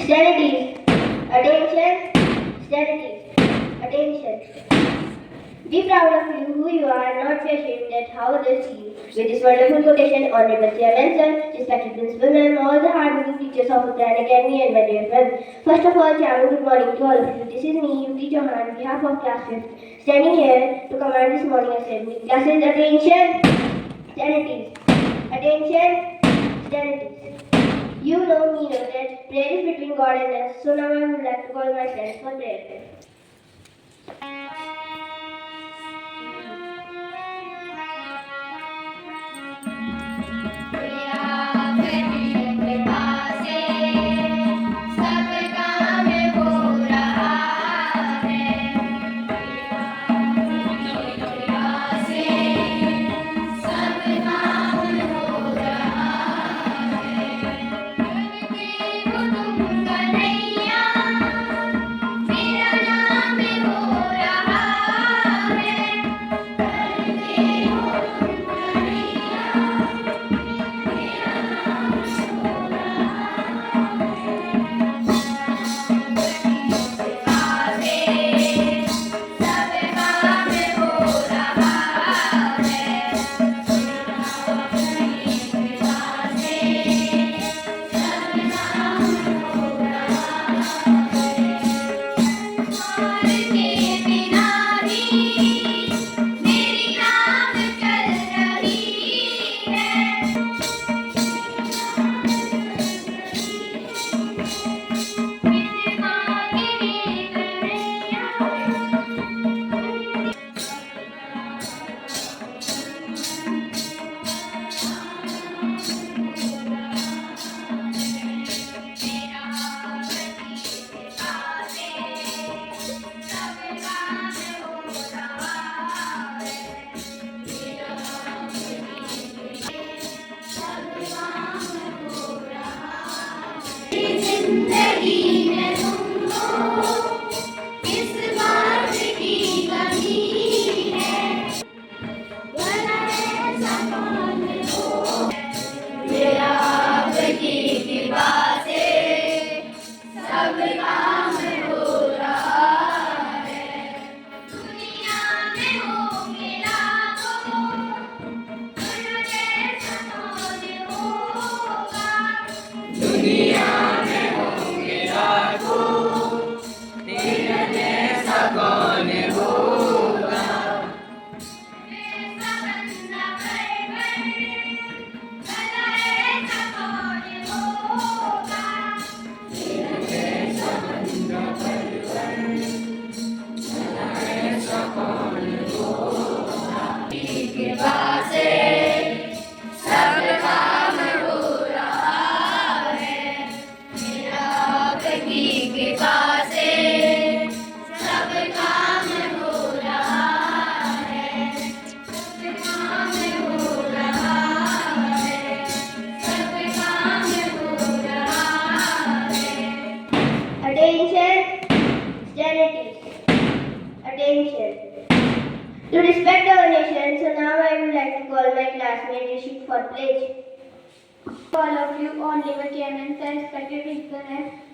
Studies. Attention. Studies. Attention. Be proud of you, who you are, not be ashamed at how others see you. With this wonderful quotation, Honorable Chairman Sir, respected Principal Ma'am, all the hardworking teachers of Uttarayan Academy and my dear friends. First of all, Chairman, good morning to all of you. This is me, Yuki Chauhan, on behalf of Class 5th, standing here to command this morning assembly. Classes, attention. Studies. Attention. Studies. You know, me know that prayer is between God and us. So now I would like to call my friends for prayer. Attention. Studies. Attention. To respect our nation, so now I would like to call my classmate Rishik for pledge. All of you, honorable chairman, sir, respected principal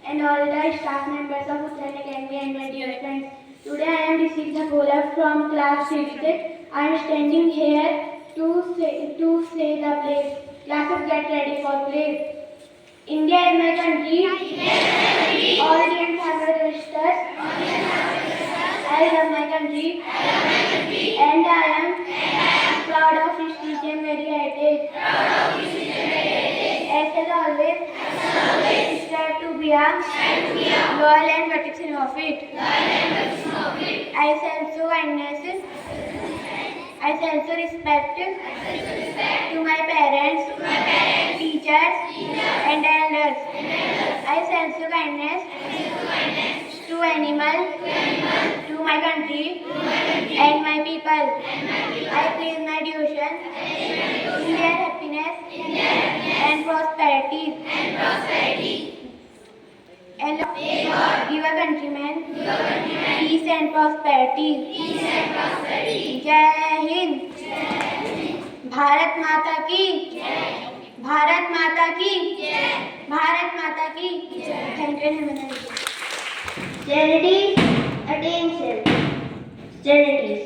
and all the staff members of Uttarayan Academy and my dear friends. Today I am Rishik Dhagola from class 5th. I am standing here to say the pledge. Classes, get ready for pledge. India is my country. All Indians have registers. I love my country. And I am proud of its teaching and very heritage. As always, strive to be a loyal and protection of it. I shall show kindness. I shall show respect to my parents, teachers, and elders. I shall show kindness to animals, to my country, and my people. I place my devotion in their happiness and prosperity. And give a countryman peace and prosperity. जय हिंद. भारत माता की भारत माता की जय। भारत माता की जय। Thank you. Charities, attention. Charities.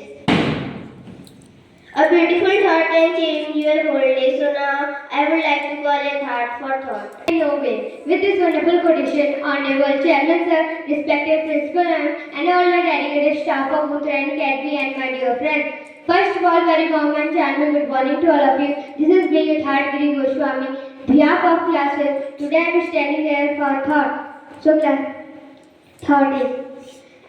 A beautiful thought can change your whole day. So now I would like to call a thought for thought. No way. With this wonderful quotation, Honorable Chairman Sir, respected Principal and all the dedicated staff of Uttarayan Academy and my dear friends. First of all, very warm and charming good morning to all of you. This is being a third Giri Goswami, behalf of classes. Today I am standing here for thought. So class, thought is,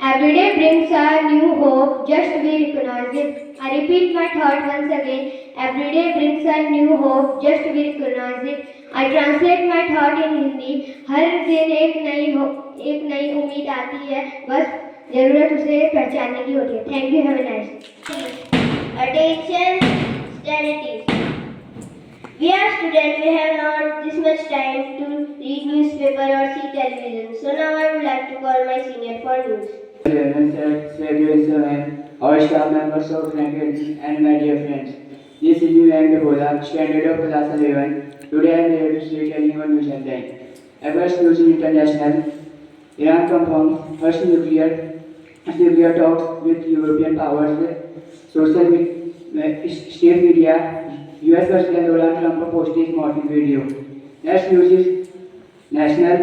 every day brings a new hope, just we recognize it. I repeat my thought once again. Every day brings a new hope, just we recognize it. I translate my thought in Hindi. हर दिन एक नई उम्मीद आती है, बस जरूरत उसे पहचानने की होती है. Thank you. Have a nice day. Attention, charities. We are students, we have not this much time to read newspaper or see television. So now I would like to call my senior for news. Our staff members of Franklin and my dear friends. This is me and Bola, standard of class 11. Today I am here to state telling one news headline. Everest News International. Iran confirms first nuclear talks with European powers. Social state media. US President Donald Trump posted his morning video. Next news is national.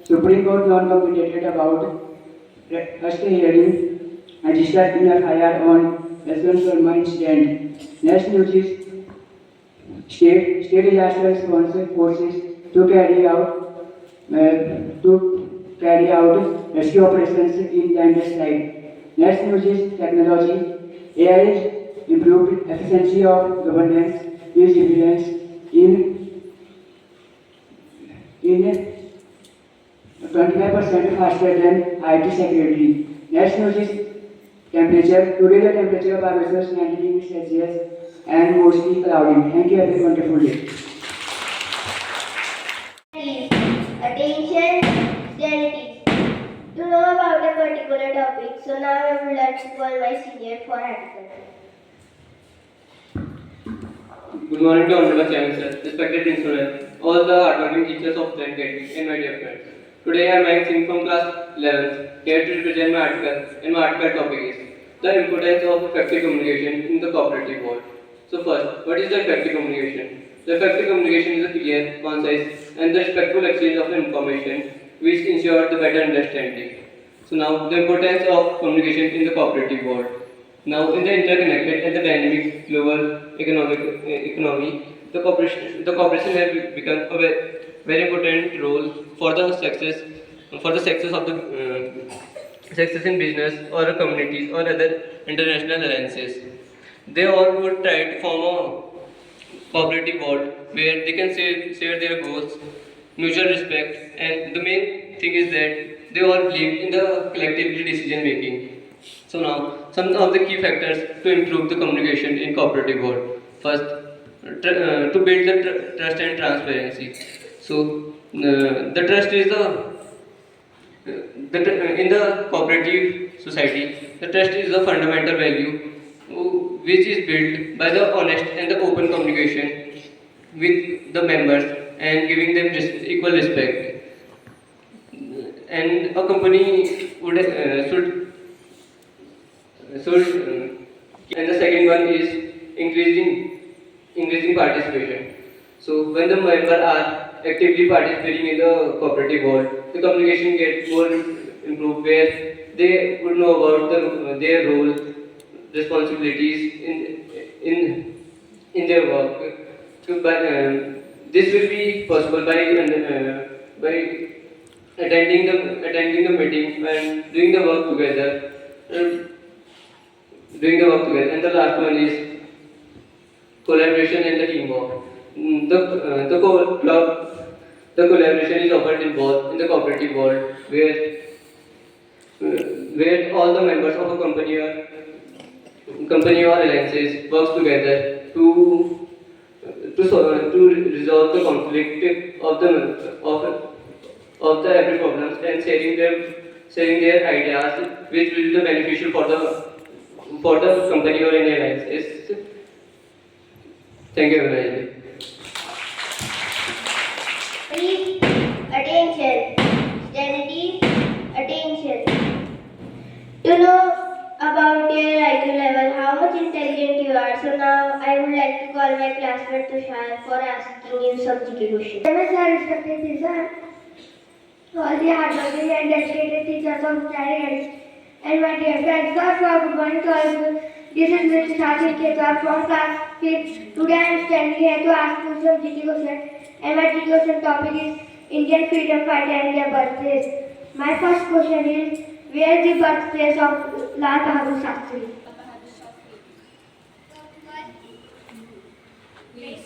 Supreme Court non-competent about first hearing registered in FIR on Yaswant Sharma incident. Next news is state disaster response forces to carry out rescue operations in landslide. Next news is technology. AI improved efficiency of governance is evidence in 25% faster than IT security. Next news is temperature. Today the temperature of our is 90 degrees Celsius and mostly cloudy. Thank you. Have a wonderful day. Attention, charities. To know about a particular topic, so now I would like to call my senior for article. Good morning to Honorable Chairman Sir, respected principal, all the hardworking teachers of Trent Academy and my dear friends. Today I am Mayank Singh from class 11th, here to present my article, and my article topic is the importance of effective communication in the cooperative world. So first, what is the effective communication? The effective communication is a clear, concise, and the respectful exchange of information which ensures the better understanding. So now, the importance of communication in the cooperative world. Now, in the interconnected and the dynamic global economy, the cooperation has become a very important role for the success of the success in business or communities or other international alliances. They all would try to form a cooperative world where they can share their goals, mutual respect, and the main thing is that they all believe in the collective decision making. So now, some of the key factors to improve the communication in cooperative world. First, to build the trust and transparency. So, the trust is in the cooperative society. The trust is a fundamental value which is built by the honest and the open communication with the members and giving them equal respect. And a company and the second one is increasing participation. So when the members are actively participating in the cooperative world, the communication gets more improved where they would know about their role, responsibilities in their work. So this will be possible by attending the meeting and doing the work together. And the last one is collaboration and the teamwork. The collaboration is offered in the cooperative world where all the members of a company or alliances works together to resolve the conflict of the every problems and sharing their ideas which will be beneficial for the company or any alliances. Thank you very much. in some GK questions. Namaskar, respected teacher, all the hardworking and dedicated teachers of Chariot and my dear friends. First of all, good morning to all of you. This is Mr. Sachin Ketwal from class 5th. Today I am standing here to ask you some GK questions, and my GK question topic is Indian freedom fighter and their birthplace. My first question is, where is the birthplace of Lal Bahadur Shastri? Where is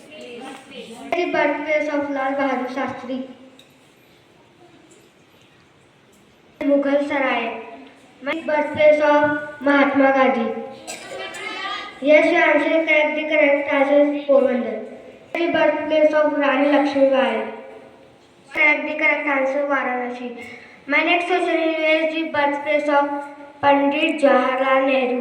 the birthplace of Lal Bahadur Shastri? Mughal Sarai. My birthplace of Mahatma Gandhi. Yes, your answer is correct. The correct answer is Porbandar. The birthplace of Rani Lakshmi Bai. Correct. The correct answer Varanasi. My next question is, where is the birthplace of Pandit Jawaharlal Nehru?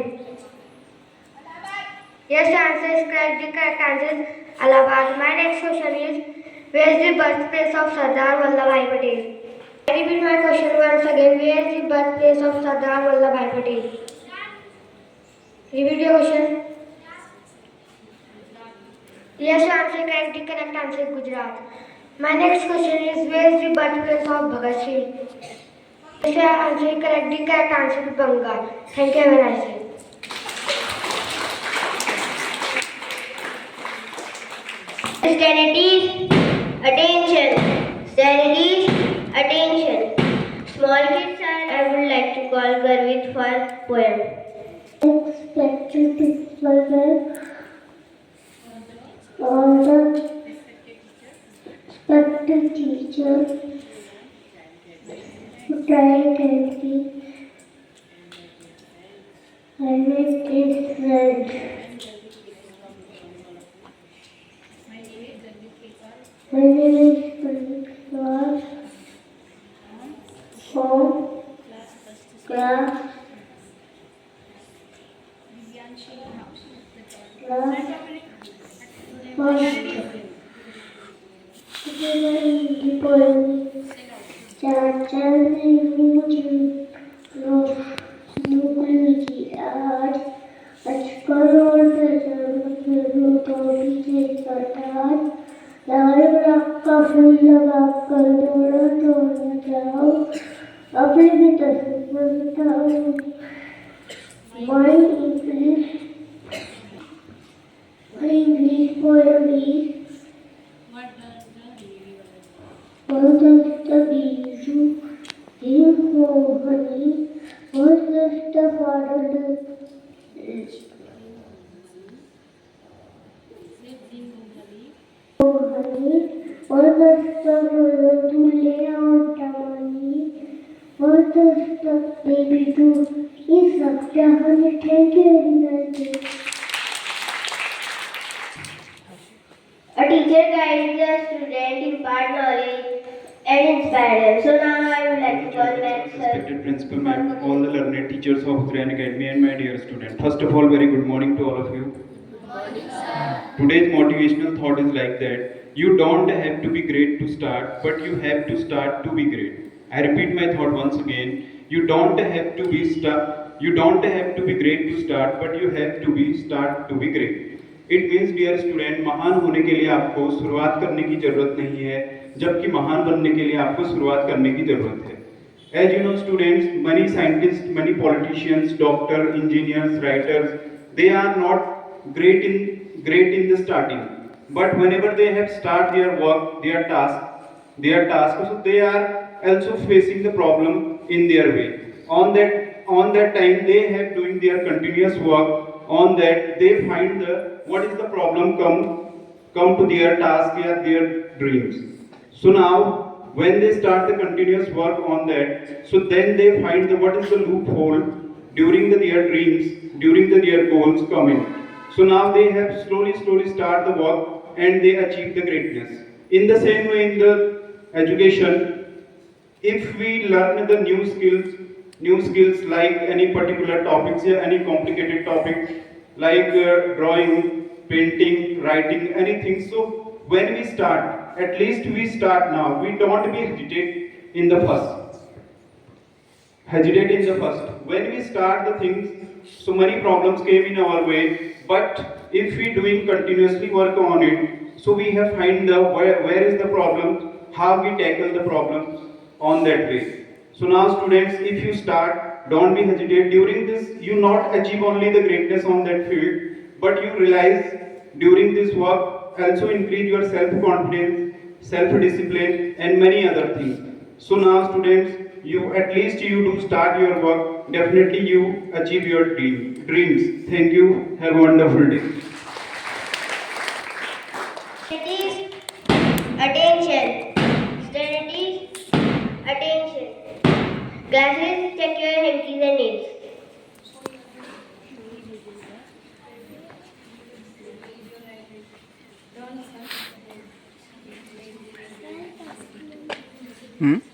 Yes, the answer is correct. The correct answer is Allahabad. My next question is, where is the birthplace of Sardar Vallabhbhai Patel? I repeat my question once again. Where is the birthplace of Sardar Vallabhbhai Patel? Repeat your question. Yes, your answer is correct. The correct answer is Gujarat. My next question is, where is the birthplace of Bhagat Singh? Yes, your answer is correct. The correct answer is Bengal. Thank you. Have a nice day. Standardies, attention. Standardies, attention. Small kids I would like to call Garvit for poem. Expected principal, all the expected teacher, try carefully. I make it friend. My name is Pradeep from class first. Today poem चाचा ने मुझे नौकरी की आज करोड़ फिर तो पीछे कटार लाल का फूल लगा कर दौड़ा दौड़ा जाओ अपने भी तस्वीर बताओ My English poem is What does the bee do? Here for honey. What does the father do? For honey. What does the mother do? Lay out the money. What does the baby do? He sucks the honey. Thank you very much. A teacher guides the student, impart knowledge and inspire them. So now I would like to call next Respected principal, ma'am, all the learned teachers of Uttarayan Academy and my dear student. First of all, very good morning to all of you. Today's motivational thought is like that. You don't have to be great to start, but you have to start to be great. I repeat my thought once again. You don't have to be great to start, but you have to start to be great. It means dear student, महान होने के लिए आपको शुरुआत करने की जरूरत नहीं है, जबकि महान बनने के लिए आपको शुरुआत करने की जरूरत है. As you know students, many scientists, many politicians, doctor, engineers, writers, they are not great in the starting, but whenever they have start their work, their task, so they are also facing the problem in their way. On that time they have doing their continuous work. On that they find what is the problem come to their task or their dreams. So now when they start the continuous work on that, so then they find what is the loophole during their dreams, during their goals coming. So now they have slowly start the work and they achieve the greatness. In the same way in the education, if we learn the new skills like any particular topics or any complicated topic like drawing, painting, writing, anything. So when we start, at least we start now. We don't be hesitate in the first. When we start the things, so many problems came in our way. But if we doing continuously work on it, So we have find the where is the problem, how we tackle the problem on that way. So now students, if you start, don't be hesitate. During this, you not achieve only the greatness on that field, but you realize during this work also increase your self-confidence, self-discipline and many other things. So now students, you at least you do start your work, definitely you achieve your dreams. Thank you, have a wonderful day. Studies, attention. Studies, attention. Classes, check your hankies and nails. Hmm?